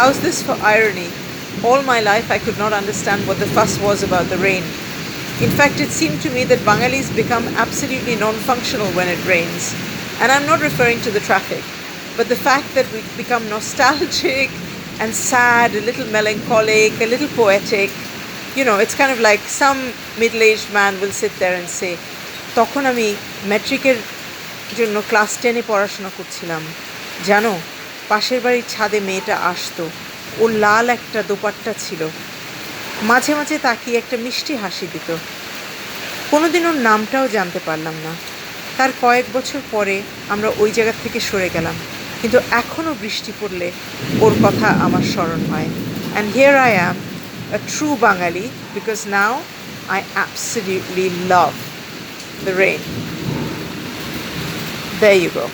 how's this for irony? All my life I could not understand what the fuss was about the rain. In fact, it seemed to me that Bengalis become absolutely non-functional when it rains. And I'm not referring to the traffic, but the fact that we become nostalgic and sad, a little melancholic, a little poetic. You know, it's kind of like some middle-aged man will sit there and say, তখন আমি ম্যাট্রিকের জন্য class 10-এ পড়াশোনা করছিলাম, জানো পাশের বাড়ির ছাদে মেয়েটা আসতো, ওর লাল একটা দোপাট্টা ছিল, মাঝে মাঝে তাকিয়ে একটা মিষ্টি হাসি দিত। কোনোদিন ওর নামটাও জানতে পারলাম না। তার কয়েক বছর পরে আমরা ওই জায়গা থেকে সরে গেলাম, কিন্তু এখনও বৃষ্টি পড়লে ওর কথা আমার স্মরণ হয়। And here I am, a true Bengali, because now I absolutely love the rain. There you go.